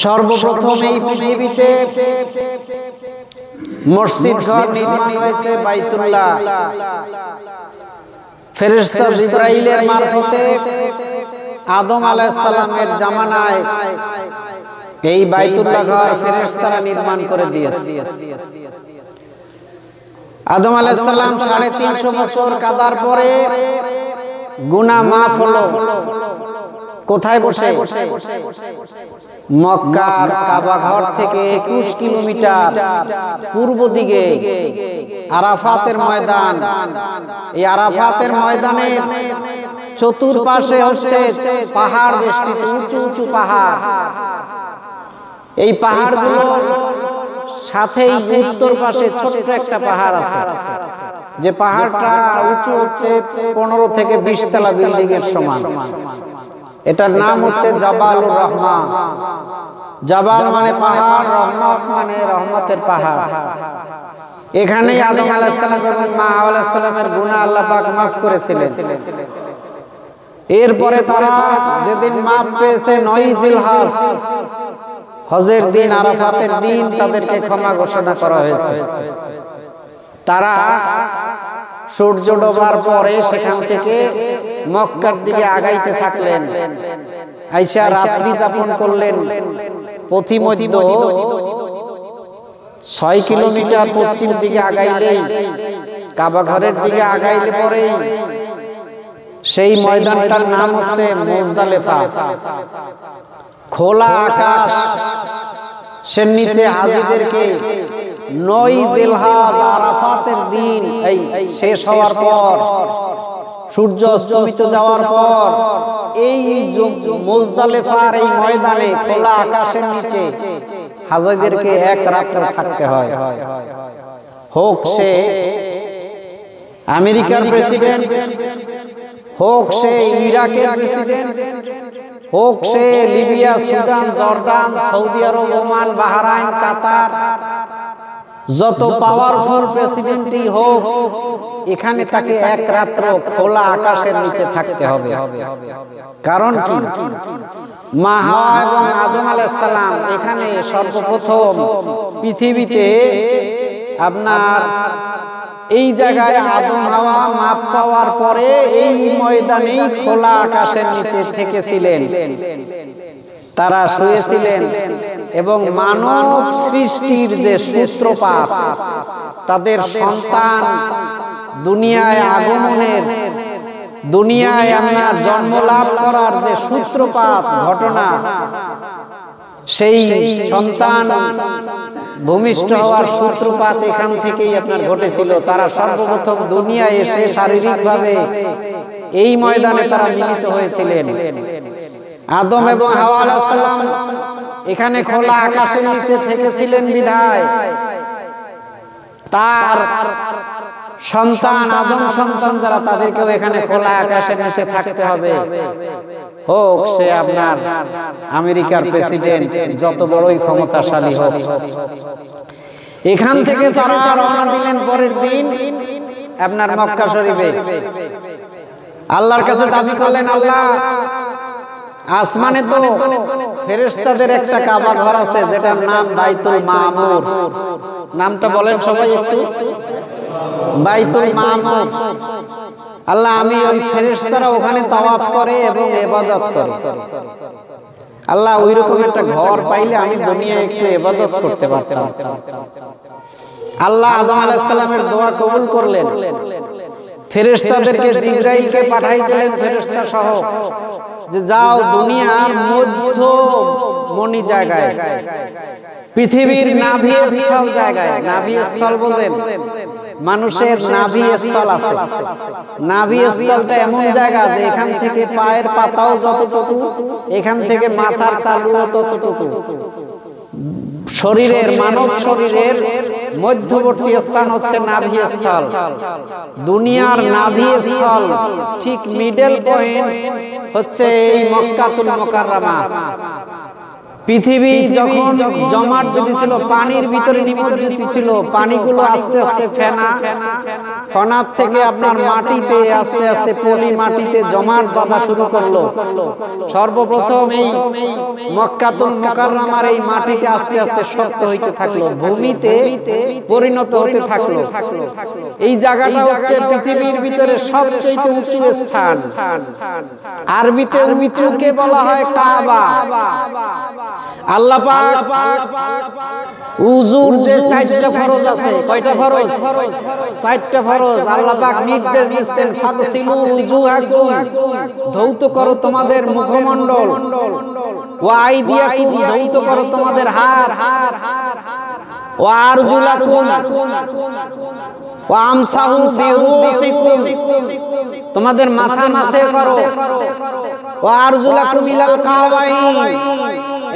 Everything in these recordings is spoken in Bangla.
সর্বপ্রথম এই পৃথিবীতে মসজিদ ঘর নির্মাণ হয়েছে বাইতুল্লাহ। ফেরেশতা জিবরাইলের মারফতে আদম আলাইহিস সালামের জামানায় এই বাইতুল্লাহ ঘর ফেরেশতারা নির্মাণ করে দিয়েছে। আদম আলাইহিস সালাম 350 বছর কাদার পরে গুনাহ মাফ হলো। কোথায় বসে? মক্কার কাবা ঘর থেকে 21 কিলোমিটার পূর্ব দিকে আরাফাতের ময়দান। এই আরাফাতের ময়দানের চতুর্পাশে হচ্ছে পাহাড় বেষ্টিত, উঁচু উঁচু পাহাড়। এই পাহাড়গুলোর সাথেই উত্তর পাশে ছোট্ট একটা পাহাড় আছে, যে পাহাড়টা উঁচু হচ্ছে 15 থেকে 20 তলা বিল্ডিং এর সমান। এটার নাম হচ্ছে জাবালুর রহমান। জাবাল মানে পাহাড়, রহমত মানে রহমতের পাহাড়। এখানেই আদম আলাইহিস সালাম এবং মা হাওয়া আলাইহিস সালামের গুনাহ আল্লাহ পাক মাফ করেছিলেন। এরপরে তারা যেদিন মাফ পেয়েছে 9 জিলহজ, হজের দিন, আরাফাতের দিন তাদেরকে ক্ষমা ঘোষণা করা হয়েছে। তারা সূর্য ডোবার পরে সেখান থেকে মক্কার দিকে আগাইতে থাকলেন। আয়েশা রাত্রি যাপন করলেন। পথিমধ্য 6 কিলোমিটার পশ্চিম দিকে আগাইলেই, কাবা ঘরের দিকে আগাইলে পরেই সেই ময়দানটার নাম হচ্ছে মুজদালিফা। খোলা আকাশ, সে নিচে হাজীদেরকে 9 জিলহজ আরাফাতের দিন এই শেষ হওয়ার পর, সূর্য অস্তমিত যাওয়ার পর এই মুজদালিফার এই ময়দানে খোলা আকাশের নিচে হাজীদেরকে এক রাত্র থাকতে হয়। হোক সে আমেরিকার প্রেসিডেন্ট, হোক সে ইরাকের প্রেসিডেন্ট, হোক সে লিবিয়া, সুদান, জর্দান, সৌদি আরব, ওমান, বাহরাইন, কাতার, যত পাওয়ারফুল প্রেসিডেন্টই হোক, এখানে তাকে এক রাত্র খোলা আকাশের নিচে থাকতে হবে। কারণ কি? মা হাওয়া এবং আদম আলাইহিস সালাম এখানে সর্বপ্রথম পৃথিবীতে আপনার এই জায়গায় আদম হাওয়া মাপ পাওয়ার পরে এই ময়দানেই খোলা আকাশের নিচে থেকেছিলেন। তারা শুয়েছিলেন এবং মানব সৃষ্টির যে সূত্রপাত, তাদের সন্তান দুনিয়ায় আগমনের, দুনিয়ায় আপনার জন্ম লাভ করার যে সূত্রপাত ঘটনা, সেই সন্তান ভূমিষ্ঠ হওয়ার সূত্রপাত এখান থেকেই আপনার ঘটেছিল। তারা সর্বপ্রথম দুনিয়ায় এসে শারীরিকভাবে এই ময়দানে তারা মিলিত হয়েছিলেন। আদম এবং হাওয়া আলাইহিস সালাম এখানে খোলা আকাশের নিচে থেকেছিলেন বিধায় তার সন্তান, আদম সন্তান যারা, তাদেরকেও এখানে খোলা আকাশের নিচে থাকতে হবে। হোক সে আপনার আমেরিকার প্রেসিডেন্ট, যত বড়ই ক্ষমতাশালী হোক। এখান থেকে তারা রওনা দিলেন পরের দিন আপনার মক্কা শরীফে। আল্লাহর কাছে দাবি করলেন, আল্লাহ, আসমানে তো ফেরেশতাদের একটা কাবা ঘর আছে যেটার নাম বাইতুল মামুর। নামটা বলেন সবাই একটু, বাইতুল মামুর। আল্লাহ, আমি ওই ফেরেশতারা ওখানে তাওয়াফ করে এবং ইবাদত করে। আল্লাহ, ওই রকম একটা ঘর পাইলে আমি দুনিয়ায় একটু ইবাদত করতে পারতাম। আল্লাহ আদম আলাইহিস সালামের দোয়া কবুল করলেন। ফেরেশতাদেরকে জিবরাইলকে পাঠাই দিলেন ফেরেশতা সহ, যে যাও দুনিয়ার মধ্যমণি জায়গায়, পৃথিবীর নাভিস্থল জায়গায়। নাভিস্থল বোঝেন? মানুষের নাভিস্থল আছে। নাভিস্থলটা এমন জায়গা যে এখান থেকে পায়ের পাতাও যতটুকু, এখান থেকে মাথার তালুও ততটুকু। শরীরের, মানব শরীরের মধ্যবর্তী স্থান হচ্ছে নাভিস্থল। দুনিয়ার নাভিস্থল ঠিক মিডল পয়েন্ট হচ্ছে এই মক্কাতুল মুকাররমা। পৃথিবী যখন জমাট যদি ছিল, পানির ভিতরে নিমজ্জিত ছিল, পানিগুলো আস্তে আস্তে ফেনা ফনাত থেকে আপনার মাটিতে আস্তে আস্তে পলি মাটিতে জমাট বাঁধা শুরু করলো। সর্বপ্রথম এই মক্কাতুল মুকাররমার এই মাটিটা আস্তে আস্তে শক্ত হইতে থাকলো, ভূমিতে পরিণত হতে থাকলো। এই জায়গাটা হচ্ছে পৃথিবীর ভিতরে সবচেয়ে উঁচু স্থান। আরবিতে উঁচুকে বলা হয় কাবা। আল্লাহ পাক উযুর যে 4টা ফরজ আছে, কয়টা ফরজ? 4টা ফরজ। আল্লাহ পাক নির্দেশ দিচ্ছেন ফাগসিলু উযুহাকুম, ধৌত করো তোমাদের মুখমণ্ডল, ওয়া আইদিয়াকুম, ধৌত করো তোমাদের হাত, ওয়া আরজুলাকুম ওয়া আমসাহু বিরুসিকুম, তোমাদের মাথা মাসে করো, ওয়া আরজুলাকুম ইলাল কাবাইন,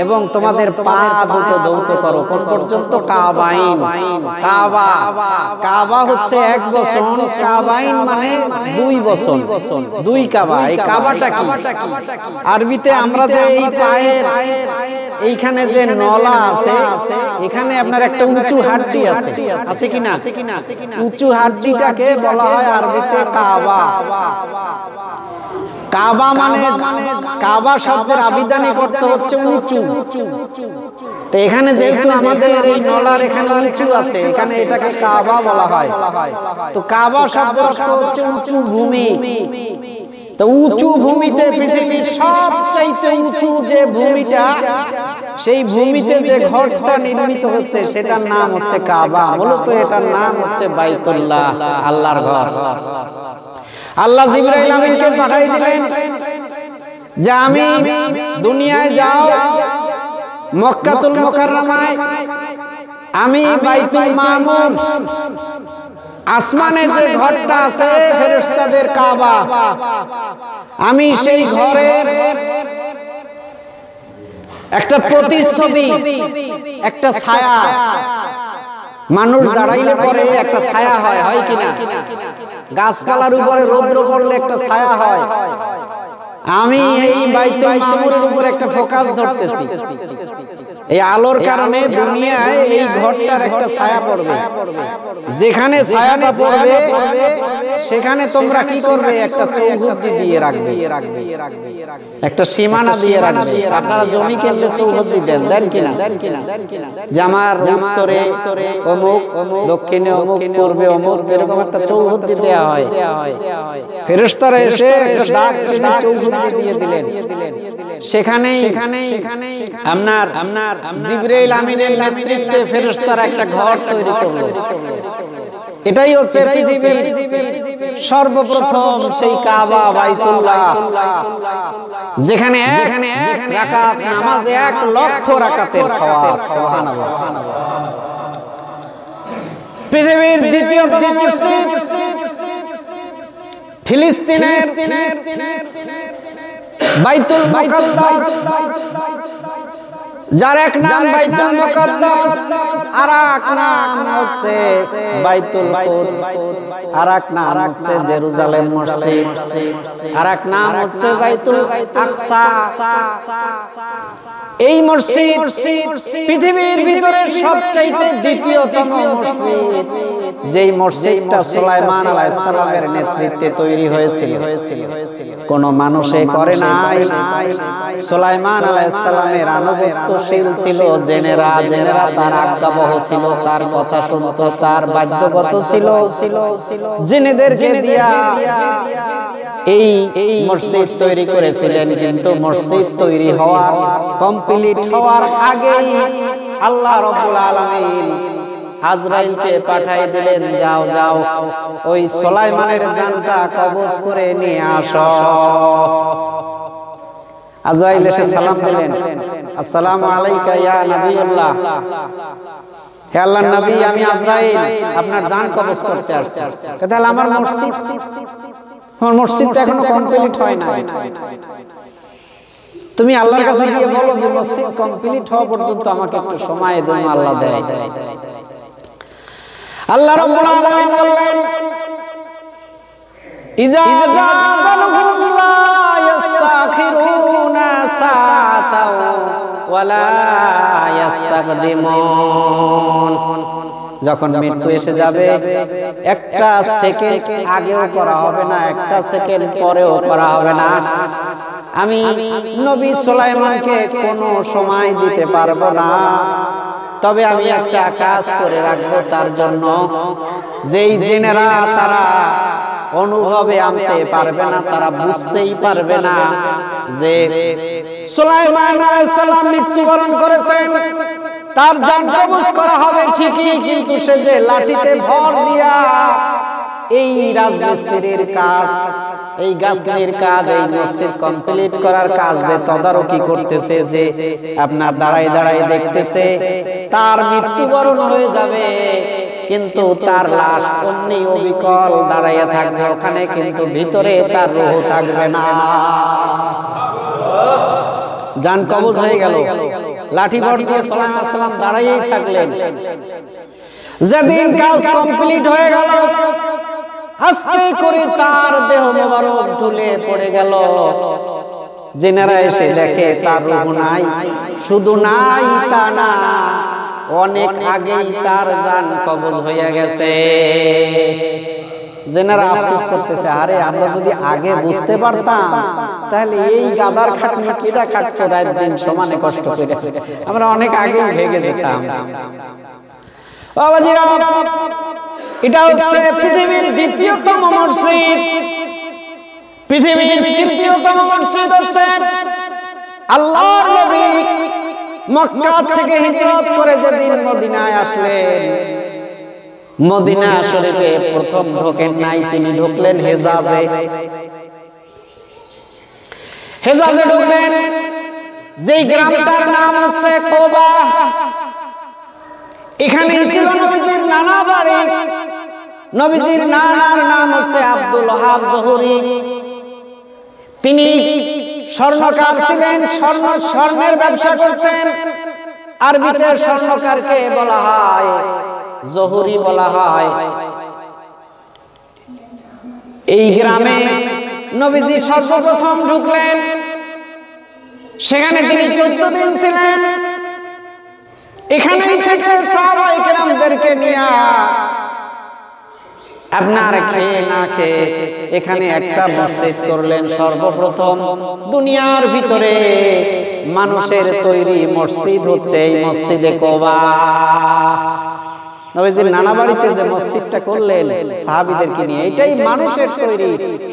এবং তোমাদের পা দুটো ধৌত করো। কোন পর্যন্ত? কাবাইন। কাবা, কাবা হচ্ছে এক বছর, কাবাইন মানে 2 বছর, 2 কাবা। এই কাবাটা কি? আরবিতে আমরা যে এই পায়ের এইখানে যে নলা আছে, এখানে আপনার একটা উঁচু হাড্ডি আছে, আছে কিনা? উঁচু হাড্ডিটাকে বলা হয় আরবিতে কাবা। কাবা মানে, কাবা শব্দের আবিধানিক অর্থ হচ্ছে উঁচু। তো এখানে যেহেতু আমাদের এই নলার এখানে উঁচু আছে, এখানে এটাকে কাবা বলা হয়। তো কাবা শব্দের অর্থ হচ্ছে উঁচু ভূমি। তো উঁচু ভূমিতে, পৃথিবীর সবচাইতে উঁচু যে ভূমিটা, সেই ভূমিতে যে ঘরটা নির্মিত হচ্ছে সেটার নাম হচ্ছে কাবা। মূলত এটার নাম হচ্ছে বাইতুল্লাহ, আল্লাহর ঘর। আল্লাহ জিবরাইল আমিনকে পাঠাই দিলেন যে আমি দুনিয়ায় যাও, মক্কাতুল মুকাররমায় আমি বাইতুল মামুর, আসমানে যে ঘরটা আছে ফেরেশতাদের কাবা, আমি সেই ঘরের একটা প্রতিচ্ছবি, একটা ছায়া, মানুষ দাঁড়াইলে পরে একটা ছায়া হয়, হয় কিনা? গাছপালার উপরে রৌদ্র পড়লে একটা ছায়া হয়। আমি এই বাইতুল মামুরের উপর একটা ফোকাস ধরতেছি, এই আলোর কারণে দুনিয়ায় এই ঘরটার একটা ছায়া পড়বে। যেখানে ছায়াটা পড়বে সেখানে তোমরা কি করবে? একটা চৌহদ্দি দিয়ে রাখবে, একটা সীমানা দিয়ে রাখবে। আপনারা জমি কিনলে চৌহদ্দি দেন, দেন কিনা? যে আমার উত্তরে অমুক, দক্ষিণে অমুক, পূর্বে অমুক, এরকম একটা চৌহদ্দি দেয়া হয়। ফেরেশতারা এসে একটা দাগ টেনে চৌহদ্দি দিয়ে দিলেন। সেখানে আপনার জিবরাইল আমিনের নেতৃত্বে ফেরেশতারা একটা ঘর তৈরি করলো। এটাই হচ্ছে পৃথিবীর সর্বপ্রথম সেই কাবা, বাইতুল্লাহ, যেখানে এক রাকাত নামাজে 1 লক্ষ রাকাতের সওয়াব। সুবহানাল্লাহ। পৃথিবীর দ্বিতীয় মসজিদ ফিলিস্তিনের বাইতুল মুকাদ্দাস, যার এক নাম বাইতুল মুকাদ্দাস, আর এক নাম হচ্ছে বাইতুল কুদস, আর এক নাম হচ্ছে জেরুজালেম মসজিদ, আর এক নাম হচ্ছে বাইতুল আকসা। এই মসজিদ পৃথিবীর ভিতরের সবচাইতে দ্বিতীয়তম মসজিদ, যেই মসজিদটা সুলাইমান আলাইহিস সালামের নেতৃত্বে তৈরি হয়েছিল। কোন মানুষে করে নাই। সুলাইমান আলাইহিস সালামের আনুগত্যশীল ছিল জেনেরা, তার আজ্ঞাবহ ছিল, তার কথা শুনতো, তার বাধ্যগত ছিল। জেনেদেরকে দিয়া এই মসজিদ তৈরি করেছিলেন। কিন্তু মসজিদ তৈরি হওয়ার, কমপ্লিট হওয়ার আগেই আল্লাহ রাব্বুল আলামিন আজরাইলকে পাঠাই দিলেন, যাও যাও ওই সুলাইমানের জানটা কবজ করে নিয়ে আসো। আজরাইল এসে সালাম দিলেন, আসসালামু আলাইকা ইয়া নবিয়্লাহ, হে আল্লাহর নবী, আমি আজরাইল আপনার জান কবজ করতে আসছি। তাহলে আমার মসজিদটা এখনো কমপ্লিট হয় না। তুমি আল্লাহর কাছে গিয়ে বলো যে মসজিদ কমপ্লিট হওয়া পর্যন্ত আমাকে একটু সময় দেন। আল্লাহ দেয়। আল্লাহ রাব্বুল আলামিন বললেন, ইজা জাআজালুহুম লা ইস্তাখিরুনা সাআতাও ওয়া লা ইস্তাকদিমুন। যখন মৃত্যু এসে যাবে একটা সেকেন্ড আগেও করা হবে না, একটা সেকেন্ড পরেও করা হবে না। আমি নবী সুলাইমানকে কোনো সময় দিতে পারবো না, তবে আমি একটা কাজ করে রাখবো তার জন্য, যেই জেনেরা তারা অনুভবে আনতে পারবে না, তারা বুঝতেই পারবে না যে সুলাইমান আলাইহিস সালাম মৃত্যুবরণ করেছেন। তার জান কবজ করা হবে ঠিকই, কিন্তু সে যে লাঠিতে ভর দিয়া এই রাজমিস্ত্রির কাজ, এই গাঁথনির কাজ, এই মসজিদ কমপ্লিট করার কাজ যে তদারকি করতেছে, যে আপনার দাঁড়ায় দাঁড়ায় দেখতেছে, তার মৃত্যুবরণ হয়ে যাবে, কিন্তু তার লাশ অমনি অবিকল দাঁড়াইয়া থাকবে ওখানে, কিন্তু ভিতরে তার রূহ থাকবে না। জান কবজ হয়ে গেল, লাঠি ভর দিয়ে সুলাইমান আলাইহিস সালাম দাঁড়াইয়াই থাকলেন। যেদিন কাজ কমপ্লিট হয়ে গেল, আস্তে করে তার দেহ মোবারক ঢুলে পড়ে গেল। জেনারা এসে দেখে তার রূহ নাই, শুধু নাই তা না, অনেক আগেই তার জান কবজ হয়ে গেছে। জেনারা আফসোস করতেছে, আরে আমরা যদি আগে বুঝতে পারতাম তাহলে এই গাদার খাটনি কিরা খাটতো রাত দিন সমানে কষ্ট করে, আমরা অনেক আগেই ভেগে যেতাম। বাবাজিরা, এটা হচ্ছে পৃথিবীর দ্বিতীয়তম মসজিদ। পৃথিবীর তৃতীয়তম মসজিদ হচ্ছে আল্লাহর নবী মক্কা থেকে হিজরত করে যেদিন মদিনায় আসলেন, মদিনা শরীফে প্রথম ঢোকেন নাই, তিনি ঢুকলেন হেজাজে। হেজাজে ঢুকলেন, যেই গ্রামটার নাম হচ্ছে কোবা। এখানে ছিল নবীজির নানা বাড়ি। নবীজির নানার নাম হচ্ছে আব্দুল ওয়াহাব জহুরি। তিনি স্বর্ণকার ছিলেন, স্বর্ণের ব্যবসা করতেন। আরবিতে স্বর্ণকারকে বলা হয় জহুরি বলা হয়। এই গ্রামে নবীজি সর্বপ্রথম ঢুকলেন, সেখানে তিনি 14 দিন ছিলেন। এখানেই থেকে সাহাবায়ে কেরামদেরকে নিয়ে আপনার খেয়ে না খেয়ে এখানে একটা মসজিদ করলেন। সর্বপ্রথম দুনিয়ার ভিতরে মানুষের তৈরি মসজিদ হচ্ছে এই মসজিদে কোবা। নবীজির নানা বাড়িতে যে মসজিদটা করলেন সাহাবীদেরকে নিয়ে, এটাই মানুষের তৈরি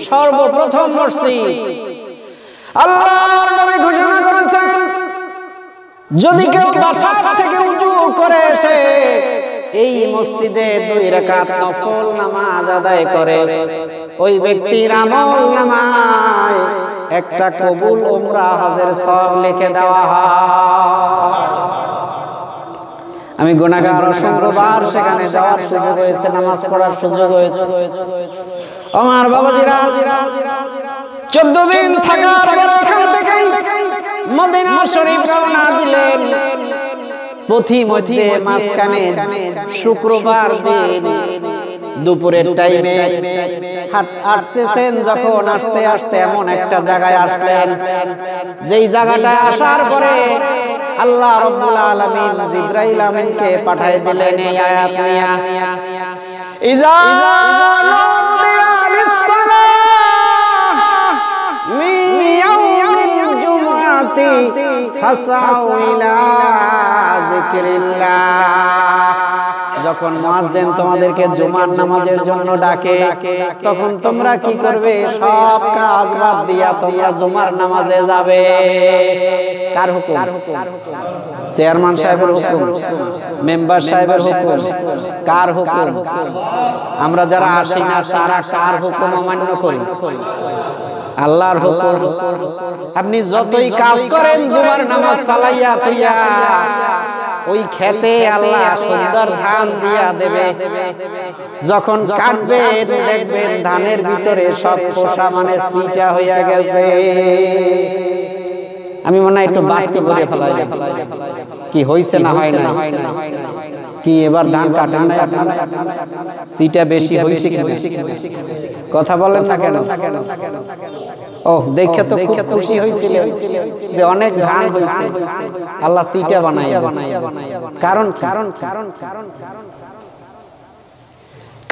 সর্বপ্রথম মসজিদ। আল্লাহর নবী ঘোষণা করেছেন, যদি কেউ বাসা থেকে উজু করে এসে এই মসজিদে 2 রাকাত নফল নামাজ আদায় করে, ওই ব্যক্তির আমল নামায় একটা কবুল উমরা হজের সওয়াব লিখে দেওয়া হয়। আমি গুনাহগার, অসংখ্যবার সেখানে যাওয়ার সুযোগ হয়েছে, নামাজ পড়ার সুযোগ হয়েছে। আমার বাবাজিরা, 14 দিন থাকার পর এখান থেকে মদিনা শরীফ রওনা দিলেন। পথিমধ্যে মাঝখানে শুক্রবার দিন দুপুরের টাইমে হাঁটতেছেন, যখন আস্তে আস্তে এমন একটা জায়গায় আসলেন, যেই জায়গাটা আসার পরে আল্লাহ রাব্বুল আলামিন জিবরাইল আমিনকে পাঠিয়ে দিলেন এই আয়াত নিয়া, ইজা নুদিয়া লিস-সালাহ মিন ইয়াউমিল জুমআতি ফাসাউ ইলা যিকরিল্লাহ। যখন মুয়াজ্জিন তোমাদেরকে জুমার নামাজের জন্য ডাকে, তখন তোমরা কি করবে? সব কাজ বাদ দিয়া তোমরা জুমার নামাজে যাবে। কার হুকুম? চেয়ারম্যান সাহেবের হুকুম, মেম্বার সাহেবের হুকুম, কার হুকুম? আমরা যারা আসি না তারা কার হুকুম অমান্য করি? আল্লাহর হুকুম। আপনি যতই কাজ করেন জুমার নামাজ পালাইয়া তুইয়া ওই খেতে আল্লাহ সুন্দর ধান দিয়া দেবে। যখন কাটবেন দেখবেন ধানের ভিতরে সব পোষা মানে সিটা হইয়া গেছে। আমি মনে হয় একটু বাড়তি করে ফেলাইলাম, কি হইছে না হয় না? কি এবার ধান কাটেন না? সিটা বেশি হইছে কি? কথা বলেন না কেন? ও দেখে তো খুব খুশি হয়েছিল যে অনেক ধান হয়েছে, আল্লাহ সিটা বানাই। কারণ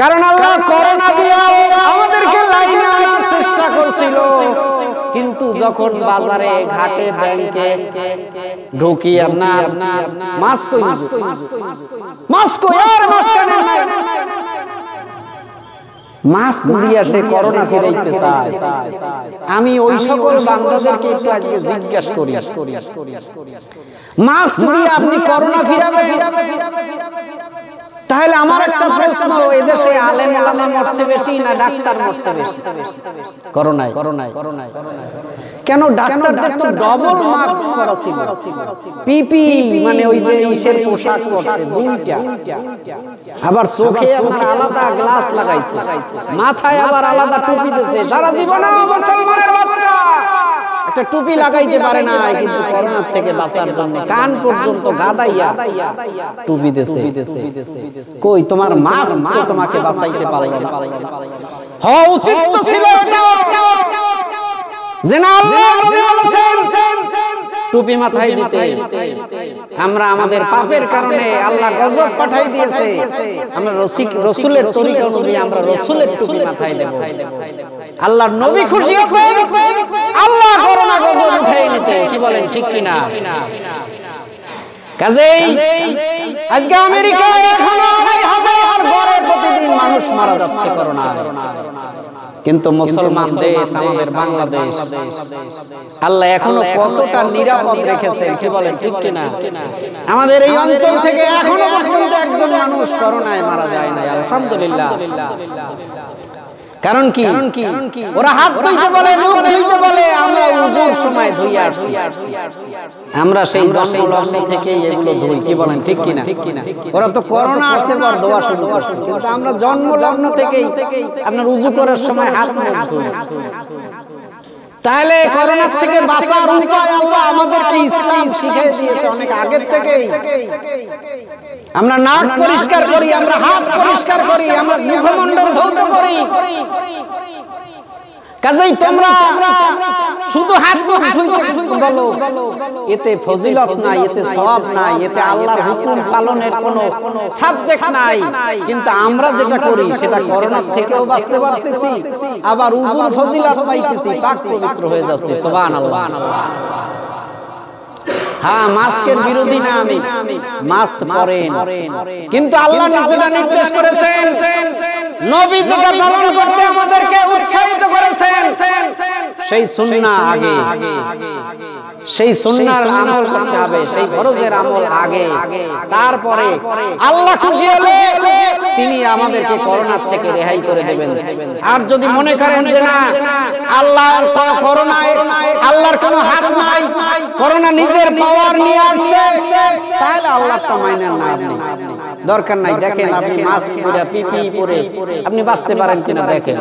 কারণ আল্লাহ করোনা দিয়ে আমাদেরকে লাইনে আনার চেষ্টা করছিল, কিন্তু যখন বাজারে ঘাটে ব্যাংকে ঢুকি আপনার মাস্ক দিয়ে সে করোনা ফিরাইতে চায়। আমি ওই সকল বান্দাদেরকে একটু আজকে জিজ্ঞাসা করি, মাস্ক দিয়ে আপনি করোনা ফিরাবেন? তাহলে আমার একটা প্রশ্ন, এদেশে আলেম ওলামা মরছে বেশি না ডাক্তার মরছে বেশি করোনায়? কেন ডাক্তারদের তো ডবল মাস্ক পরা ছিল, পিপি মানে ওই যে ইসের পোশাক পরছে দুইটা, আবার চোখে আপনার আলাদা গ্লাস লাগাইছে, মাথায় আবার আলাদা টুপি দিয়েছে। সারা জীবনে মুসলমানের বাচ্চা একটা টুপি লাগাইতে পারে না, কিন্তু করোনার থেকে বাঁচার জন্য কান পর্যন্ত গাদাইয়া টুপি দিয়েছে। কই তোমার মাস্ক তো তোমাকে বাঁচাইতে পারে না। হওয়া উচিত তো ছিল যে না আল্লাহ বলেছেন টুপি মাথায় দিতে। আমরা আমাদের পাপের কারণে আল্লাহ গজব পাঠাই দিয়েছে, আমরা রাসূলের তরিকা অনুযায়ী আমরা রাসূলের টুপি মাথায় দেব। আল্লাহর নবী খুশি হবেন, আল্লাহ করোনা গজব উঠাই নিতে। কি বলেন ঠিক কিনা? কাজেই আজকে আমেরিকায় এখনো ২,০০০ গড়ে প্রতিদিন মানুষ মারা যাচ্ছে করোনা, কিন্তু মুসলমান দেশ আমাদের বাংলাদেশ আল্লাহ এখনো কতটা নিরাপদ রেখেছেন। কি বলেন ঠিক কিনা? আমাদের এই অঞ্চল থেকে এখনো পর্যন্ত একজন মানুষ করোনায় মারা যায় না, আলহামদুলিল্লাহ। কারণ কি? ওরা হাত ধুইতে বলে, মুখ ধুইতে বলে, আমরা ওযুর সময় ধুইয়া আসি। আমরা সেই জন্ম থেকেই এগুলো ধুই। কি বলেন ঠিক কিনা? ওরা তো করোনা আসছে পর দোয়া শুরু করছে, কিন্তু আমরা জন্ম লগ্ন থেকেই আপনার ওযু করার সময় হাত মুখ ধুই। তাহলে করোনা থেকে বাঁচার উপায় আল্লাহ আমাদেরকে ইসলাম শিখিয়ে দিয়েছে অনেক আগের থেকেই। আমরা নাক পরিষ্কার করি, আমরা হাত পরিষ্কার করি, আমরা মুখমণ্ডল ধৌত করি। কাজেই তোমরা শুধু হাত মুখ ধুইতে বলো, এতে ফজিলত নাই, এতে সওয়াব নাই, এতে আল্লাহর হুকুম পালনের কোনো সাবজেক্ট নাই। কিন্তু আমরা যেটা করি সেটা করোনা থেকেও বাঁচতে পারতেছি, আবার উযুর ফজিলত পাইতেছি, পাক পবিত্র হয়ে যাচ্ছে। সুবহানাল্লাহ। হ্যাঁ, মাস্কের বিরোধী না আমি, মাস্ক পরেন, কিন্তু আল্লাহ যেটা নির্দেশ করেছেন, নবী যেটা পালন করতে আমাদেরকে উৎসাহিত করেছেন, সেই সুন্নাহ আগে, সেই সুন্নাহর আমল করতে হবে, সেই ফরজের আমল আগে, তারপরে আল্লাহ খুশি হলে তিনি আমাদেরকে করোনা থেকে রেহাই করে দেবেন। আর যদি মনে করেন যে না আল্লাহর করোনায় আল্লাহর কোনো হাত নাই, করোনা নিজের পাওয়ার নিয়ে আসছে, তাহলে আল্লাহ তো মানেন না। আপনি দরকার নাই। দেখেন আপনি মাস্ক পরে পিপি পরে আপনি বাঁচতে পারেন কিনা দেখেন।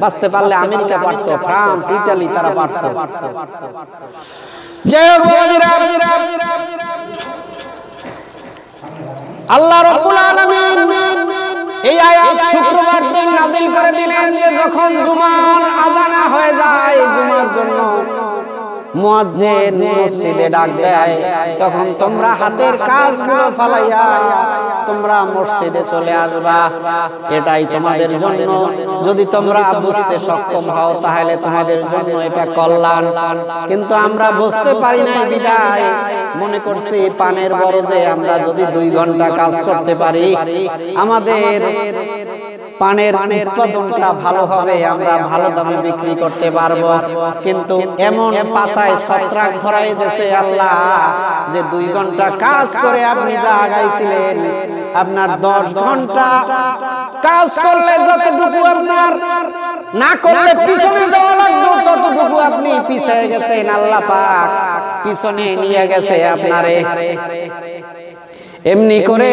বাঁচতে পারলে আমেরিকা পারত, ফ্রান্স, ইতালি তারা পারত। জয় হোক আল্লাহ রাব্বুল আলামিন এই আয়াত শুক্রবার দিন নাযিল করে দিলেন যে যখন জুমার আযান হয়ে যায়, জুমার জন্য মুয়াজ্জিন মসজিদে ডাক দেয়, তখন তোমরা হাতের কাজগুলো ফালাইয়া তোমরা মসজিদে চলে আসবা। এটাই তোমাদের জন্য, যদি তোমরা বুঝতে সক্ষম হও তাহলে তোমাদের জন্য এটা কল্যাণ। কিন্তু আমরা বুঝতে পারি না, বিদায় মনে করছি পানের বরজে আমরা যদি 2 ঘন্টা কাজ করতে পারি আমাদের পানের উৎপাদনটা ভালো হবে, আমরা ভালো দামে বিক্রি করতে পারবো। কিন্তু এমন পাতায় ছত্রাক ধরাই দিয়েছে আল্লাহ যে 2 ঘন্টা কাজ করে আপনি যা আগাইছিলেন, আপনার 10 ঘন্টা কাজ করলে যতটুকু আপনার না করলে পিছনে যাওয়া লাগতো ততটুকু আপনি পিছিয়ে গেছেন। আল্লাহ পাক পিছনে নিয়ে গেছে আপনারে। এমনি করে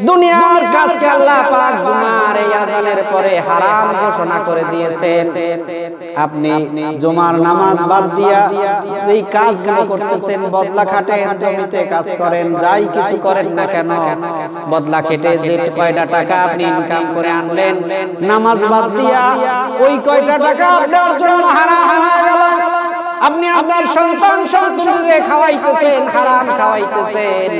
দুনিয়ার কাজকে আল্লাহ পাক জুমার এই আযানের পরে হারাম ঘোষণা করে দিয়েছেন। আপনি জুমার নামাজ বাদ দিয়া যেই কাজগুলো করতেছেন, বদলা খাটে জমিতে কাজ করেন, যাই কিছু করেন না কেন, বদলা খেটে যে কয়টা টাকা আপনি ইনকাম করে আনলেন, নামাজ বাদ দিয়া ওই কয়টা টাকা আপনার জন্য হারাম হয়ে গেল। আপনি আপনার সন্তান সন্ততিকে খাওয়াইতেছেন, হারাম খাওয়াইতেছেন।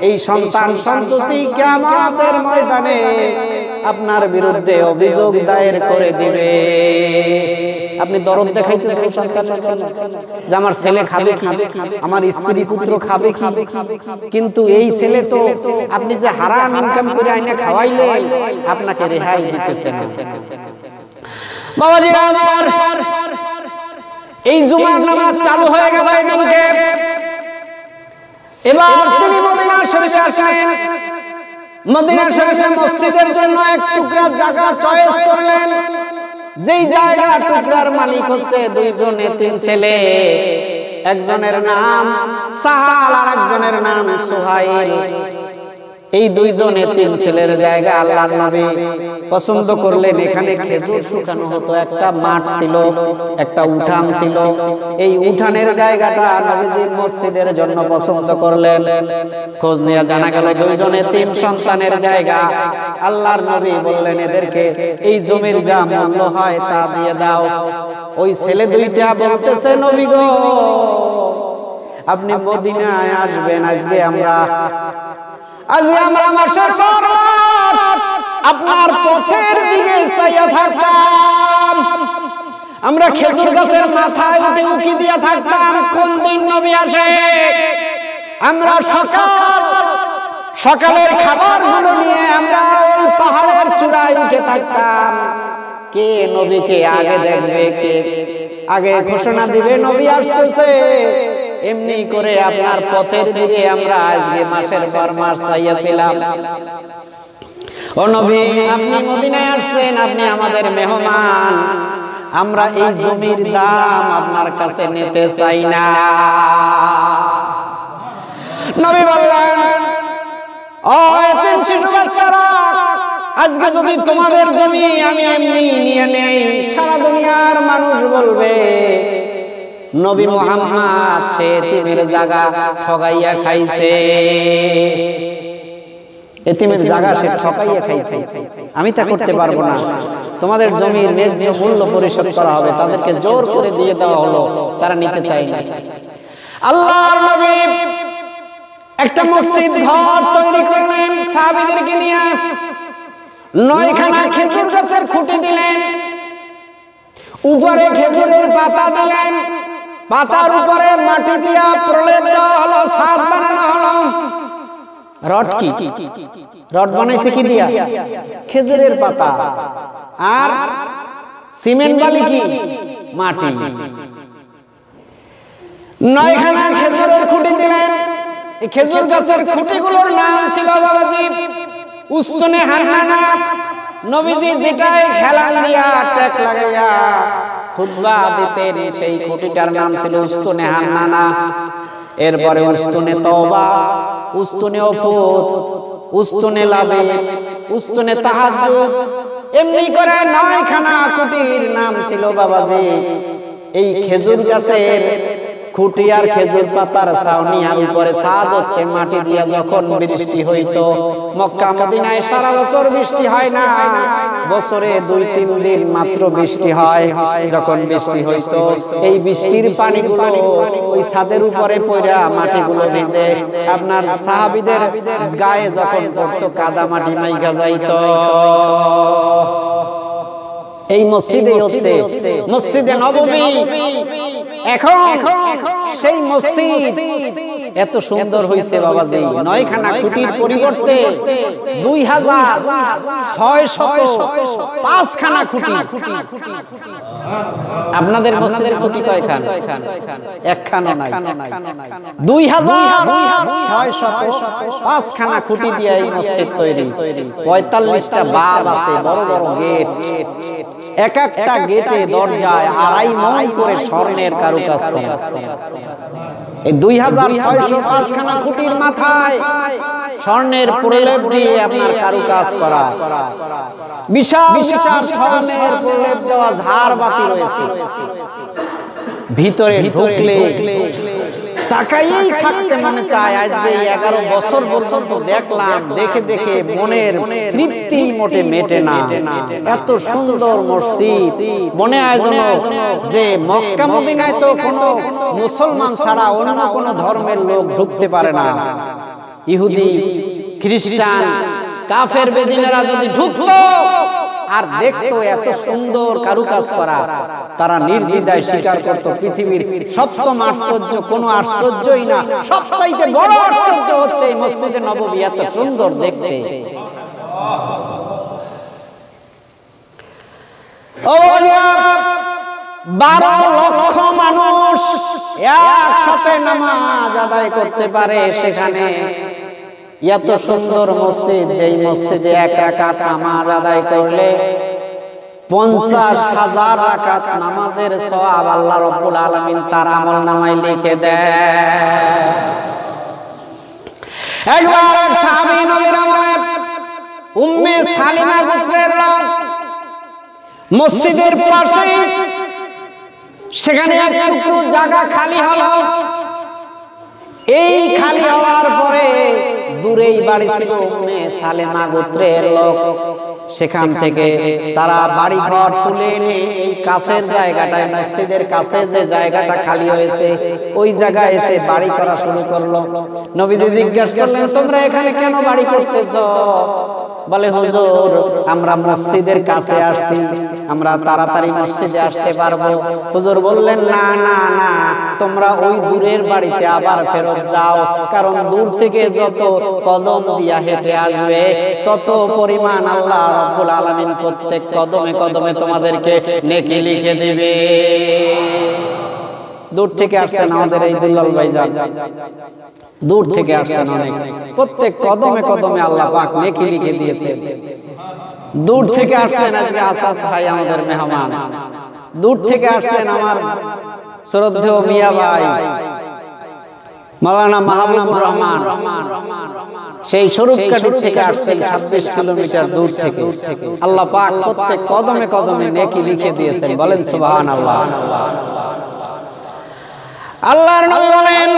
এই সন্তান সন্ততি কিয়ামতের ময়দানে আপনার বিরুদ্ধে অভিযোগ দায়ের করে দিবে। আপনি দরদ দেখাইতেছেন সন্তানের জন্য যে আমার ছেলে খাবে কি, আমার স্ত্রী পুত্র খাবে কি, কিন্তু এই ছেলে তো আপনি যে হারাম ইনকাম করে আইনে খাওয়াইলে আপনাকে রেহাই দিতেছেন। বাবাজিরা আমার, এই জুমার নামাজ চালু হয়ে গেল এদিনকে। এবার তিনি মদিনা শরীফে আসলেন। মদিনা শরীফে মসজিদের জন্য এক টুকরা জায়গা চয়েস করলেন, যেই জায়গা টুকরার মালিক হচ্ছে দুইজন এতিম ছেলে। একজনের নাম সাহাল আর একজনের নাম সুহাইল। এই দুইজন এতিম ছেলের জায়গা আল্লাহর নবী পছন্দ করলেন। এখানে খেজুর শুকানো হতো, একটা মাঠ ছিল, একটা উঠান ছিল। এই উঠানের জায়গাটা নবীজি মসজিদের জন্য পছন্দ করলেন। খোঁজ নিয়ে জানা গেল দুইজন এতিম সন্তানের জায়গা। আল্লাহর নবী বললেন এদেরকে এই জমির যা মূল্য হয় তা দিয়ে দাও। ওই ছেলে দুইটা বলতেছে নবী গো, আপনি মদিনায় আসবেন, আজকে আমরা মাসের পর মাস আপনার পথের দিকে চাইয়া থাকতাম। আমরা খেজুর গাছের মাথায় উঠে উকি দিয়ে থাকতাম কোন দিন নবী আসে। আমরা সকালের খাবারগুলো নিয়ে আমরা ওই পাহাড়ের চূড়ায় উঠে থাকতাম। কে নবীকে আগে দেখবে, কে আগে ঘোষণা দিবে নবী আসতেছে। এমনি করে আপনার পথের দিকে আমরা আজকে মাসের পর মাস চাইয়াছিলাম। ও নবী, আপনি মদিনায় আসছেন, আপনি আমাদের মেহমান। আমরা এই জমির দাম আপনার কাছে নিতে চাই না। নবী বললেন, ও এতিম শিশু বাচ্চারা, আজকে যদি তোমাদের জমি আমি এমনি নিয়ে নেই, সারা দুনিয়ার মানুষ বলবে নবী মুহাম্মদ সে এতিমের জায়গা ঠগাইয়া খাইছে। এতিমের জায়গা সে ঠগাইয়া খাইছে, আমি তা করতে পারবো না। তোমাদের জমির ন্যায্য মূল্য পরিশোধ করা হবে। তাদেরকে জোর করে দিয়ে দেওয়া হলো, তারা নিতে চায় না। আল্লাহর নবী একটা মসজিদ ঘর তৈরি করলেন সাহাবীদেরকে নিয়ে। 9খানা খেজুর গাছের খুঁটি দিলেন, উপরে খেজুরের পাতা দিলেন, পাতার উপরে মাটি দিয়া প্রলেপ দেওয়া হলো, ছাদ বানানো হলো। রড কি? রড বানাইছে কি দিয়া? খেজুরের পাতা। আর সিমেন্ট বালি কি? মাটি। 9খানা খেজুরের খুঁটি দিলেন। এই খেজুর গাছের খুঁটিগুলোর নাম ছিল বাবাজি উস্তুনে হান্নানা। নবীজি যেটাই হেলান দিয়া ট্যাক লাগাইয়া খুতবা দিতেন, সেই খুঁটিটার নাম ছিল উস্তুনে হান্নানা। এরপরে উস্তুনে তওবা, উস্তুনে উফুত, উস্তুনে লাবে, উস্তুনে তাহাজ্জুদ, এমনি করে 9খানা খুঁটির নাম ছিল বাবাজি। এই খেজুর গাছের খুঁটি আর খেজুর পাতার ছাউনি আর উপরে ছাদ হচ্ছে মাটি দিয়া। যখন বৃষ্টি হইতো, মক্কা মদিনায় সারা বছর বৃষ্টি হয় না, বছরে 2-3 দিন মাত্র বৃষ্টি হয়। যখন বৃষ্টি হইতো, এই বৃষ্টির পানিগুলো ওই ছাদের উপরে পড়া মাটিগুলো ভিজে আপনার সাহাবীদের গায়ে যখন পড়তো কাদা মাটি মাইখা যাইতো। এই মসজিদে হচ্ছে মসজিদে নববী। এখন সেই মসজিদ এত সুন্দর হয়েছে বাবাজি, 9খানা খুঁটির পরিবর্তে 2605খানা খুঁটি। আপনাদের মসজিদের খুঁটি কয়খান? একখানা নাই। 2605খানা খুঁটি দিয়ে এই মসজিদ তৈরি। 45টা বাব আছে, বড় বড় গেট। এক একটা গেটে দরজায় 2.5 মণ করে স্বর্ণের কারুকাজ করা। এই 2605খানা খুঁটির মাথায় স্বর্ণের প্রলেপ দিয়ে আপনার কারুকাজ করা। বিশাল বিশাল স্বর্ণের প্রলেপ দেওয়া ঝাড়বাতি রয়েছে। ভিতরে ঢুকলে তাকাইয়েই থাকতে মনে চায়। আজকে 11 বছর পর্যন্ত দেখলাম, দেখে দেখে মনের তৃপ্তি মোটে মেটে না। এত সুন্দর মসজিদ, মনে হয় যেন যে মক্কা মদিনায় তো কোনো মুসলমান ছাড়া অন্য কোনো ধর্মের লোক ঢুকতে পারে না। ইহুদি, খ্রিস্টান, কাফের বেদিনেরা যদি ঢুকতো আর দেখতো এত সুন্দর কারুকাজ করা, তারা নির্দ্বিধায় স্বীকার করত পৃথিবীর সপ্তম আশ্চর্য কোনো আশ্চর্যই না, সবচাইতে বড় আশ্চর্য হচ্ছে এই মসজিদে নববী এত সুন্দর দেখতে। 12 লক্ষ মানুষ একসাথে নামাজ আদায় করতে পারে সেখানে। এত সুন্দর মসজিদ, যেই মসজিদে 1 রাকাত নামাজ আদায় করলে 50,000 রাকাত নামাজের সওয়াব আল্লাহ রাব্বুল আলামিন তার আমলনামায় লিখে দেয়। একবার সাহাবী নবীর আমলে উম্মে সালিমা গোত্রের লোক মসজিদের পাশে সেখানে এক টুকরো জায়গা খালি হলো। এই খালি হওয়ার পরে দূরেই বাড়ি ছিল উম্মে সালেমা গোত্রের লোক, সেখান থেকে তারা বাড়ি ঘর তুলে এনে এই কাছের জায়গাটায়, মসজিদের কাছে যে জায়গাটা খালি হয়েছে ওই জায়গায় এসে বাড়ি করা শুরু করলো। নবীজি জিজ্ঞাসা করলেন, তোমরা এখানে কেন বাড়ি করতেছো? বলে, হুজুর আমরা মসজিদের কাছে আসছি, আমরা তাড়াতাড়ি মসজিদে আসতে পারবো। হুজুর বললেন, না না না, তোমরা ওই দূরের বাড়িতে আবার ফেরত যাও, কারণ দূর থেকে যত কদম দিয়া হেঁটে আসবে তত পরিমাণ আল্লাহ রাব্বুল আলামিন প্রত্যেক কদমে কদমে তোমাদেরকে নেকি লিখে দিবে। দূর থেকে আসছেন আমাদের এই দুলাল ভাইজান, দূর থেকে আসছেন অনেক, প্রত্যেক কদমে কদমে আল্লাহ পাক নেকি লিখে দিয়েছেন। দূর থেকে আসছেন আজকে আসাদ ভাই আমাদের মেহমান, দূর থেকে আসছেন আমার শ্রদ্ধেয় মিয়া ভাই মাওলানা মাহবুবুর রহমান, সেই স্বরূপকাঠি থেকে আসছেন 26 কিলোমিটার দূর থেকে। আল্লাহ পাক প্রত্যেক কদমে কদমে নেকি লিখে দিয়েছেন, বলেন সুবহানাল্লাহ। আল্লাহর নবী বলেন,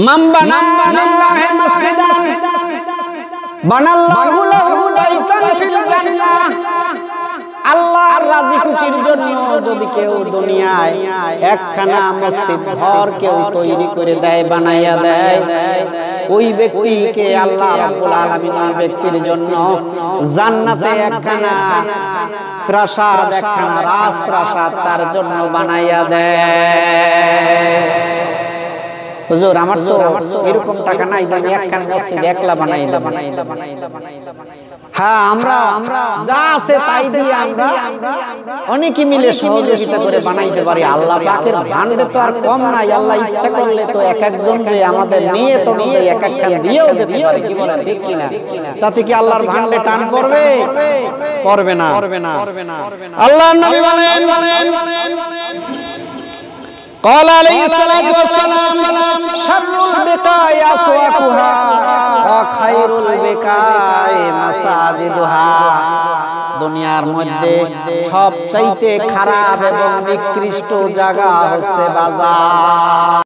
মান বানা লিল্লাহি মাসজিদান বানাল্লাহু লাহু বাইতান ফিল জান্নাহ। আল্লাহর রাজি খুশির জন্য যদি কেউ দুনিয়ায় একখানা মসজিদ ঘর কেউ তৈরি করে দেয়, বানাইয়া দেয়, ওই ব্যক্তিকে আল্লাহ রাব্বুল আলামিন ওই ব্যক্তির জন্য জান্নাতে একখানা প্রাসাদ, একখানা রাজপ্রাসাদ তার জন্য বানাইয়া দেয়। হুজুর আমার তো এরকম টাকা নাই যে আমি একখানা মসজিদ একলা বানাই দেব। হ্যাঁ, আমরা যা আছে তাই দিয়ে আমরা অনেকে মিলে সহযোগিতা করে বানাইতে পারি। আল্লাহ পাকের ভান্ডারে তো আর কম নাই। আল্লাহ ইচ্ছা করলে তো এক একজনকে আমাদের নিয়ত অনুযায়ী এক একখানা দিয়েও দিতে পারে, কি বলেন ঠিক কিনা? তাতে কি আল্লাহর ভান্ডারে টান পড়বে? পড়বে না। আল্লাহর নবী বলেন, قال عليه الصلاة والسلام شر البقاع أسواقها وخير البقاع مساجدها। দুনিয়ার মধ্যে সবচাইতে খারাপ এবং নিকৃষ্ট জায়গা হচ্ছে বাজার।